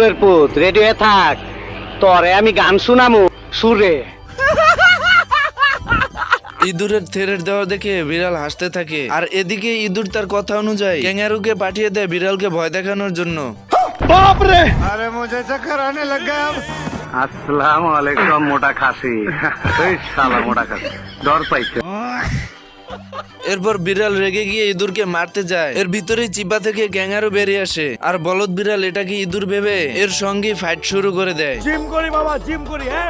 ইঁদুরের পুত রেডি হয়ে থাক, তরে আমি গান শুনামু সুরে। ইঁদুরের থেরের দেওয়া দেখে বিড়াল হাসতে থাকে, আর এদিকে ইঁদুর তার কথা অনুযায়ী ক্যাঙ্গারুকে পাঠিয়ে দেয় বিড়ালকে ভয় দেখানোর জন্য। বাপরে, अरे मुझे चक्कर आने लग गया अब। আসসালামু আলাইকুম মোটা খাসি। এই শালা মোটা খাসি ডর পাইছে। এরপর বিড়াল রেগে গিয়ে ইঁদুরকে মারতে যায়। এর ভিতরেই চিপা থেকে ক্যাঙ্গারু বেরিয়ে আসে, আর বলদ বিড়াল এটাকে ইঁদুর ভেবে এর সঙ্গে ফাইট শুরু করে দেয়। जिम करी बाबा जिम करी है।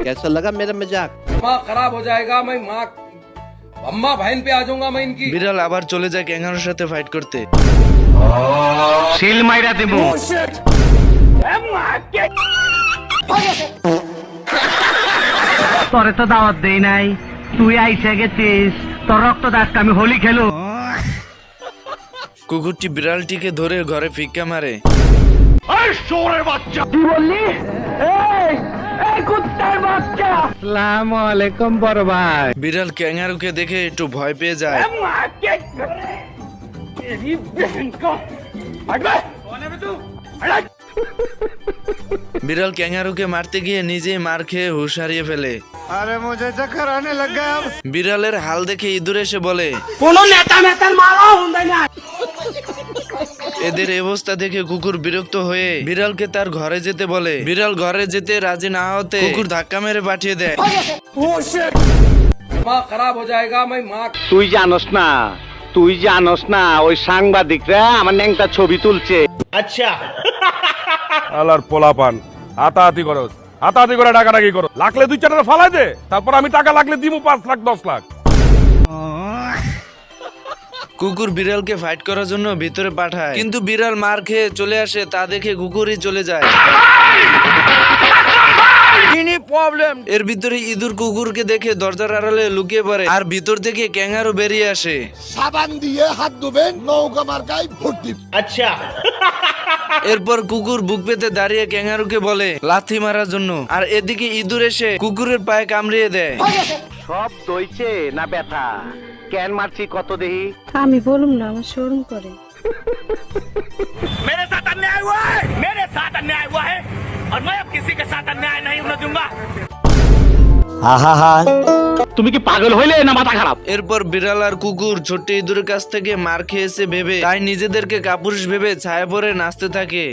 कैसा लगा मेरा मजाक? माँ खराब हो जाएगा, मैं माँ अम्मा बहन पे आ जाऊंगा मैं इनकी। বিড়াল আবার চলে যায় ক্যাঙ্গারুর সাথে ফাইট করতে। সিল মাইরা দেবো। তোরে তো দাওয়াত দেই নাই, তুই আইসা গেছিস, তোর রক্ত দাসকে আমি হোলি খেলো। কুকুরটি বিড়ালটিকে ধরে ঘরে ফিক্কা মারে। কি বললি? এই কুত্তার বাচ্চা। আসসালামু আলাইকুম বড় ভাই। বিড়াল ক্যাঙ্গারুকে দেখে একটু ভয় পেয়ে যায়। বিড়াল ক্যাঙ্গারুকে মারতে গিয়ে নিজেই মার খেয়ে হুঁশ হারিয়ে ফেলে। अरे मुझे चक्कर आने लग गया अब। বিড়ালের হাল দেখে ইঁদুর এসে বলে, এদের অবস্থা দেখে কুকুর বিরক্ত হয়ে বিড়ালকে তার ঘরে যেতে বলে। বিড়াল ঘরে যেতে রাজি না হতে কুকুর ধাক্কা মেরে পাঠিয়ে দেয়। माँ खराब हो जाएगा, मैं माँ। তুই জানোস না ওই সাংবাদিকরা আমার ন্যাংটা ছবি তুলছে। আলার পোলাপান হাতাহাতি করো, হাতাহাতি করে ডাকাডাকি করো, লাগলে 2-4 টাকা ফালাই দে, তারপর আমি টাকা লাগলে দিমু 5 লাখ 10 লাখ। কুকুর বিড়ালকে ফাইট করার জন্য ভিতরে পাঠায়, কিন্তু বিড়াল মার খেয়ে চলে আসে। তা দেখে কুকুরই চলে যায়। এর ভিতরে ইঁদুর কুকুরকে দেখে দরজার আড়ালে লুকিয়ে পড়ে, আর ভিতর থেকে ক্যাঙ্গারু বেরিয়ে আসে। সাবান দিয়ে হাত ধুবেন, নৌকা মার্কায় ভোট দিবেন। এরপর কুকুর বুক পেতে দাঁড়িয়ে ক্যাঙ্গারুকে বলে লাথি মারার জন্য, আর এদিকে ইঁদুর এসে কুকুরের পায়ে কামড়িয়ে দেয়। সব দইছে না ব্যথা? কেন মারছি কত দেহি? আমি বলুম না, আমার শরম করে। मेरे साथ अन्याय हुआ है, मेरे साथ अन्याय हुआ है और मैं अब किसी के साथ अन्याय नहीं होने दूंगा। তুমি কি পাগল হইলে না মাথা খারাপ? এরপর বিড়াল আর কুকুর ছোট্ট ইঁদুরের কাছ থেকে মার খেয়েছে ভেবে তাই নিজেদেরকে কাপুরুষ ভেবে ছায়া পড়ে নাচতে থাকে।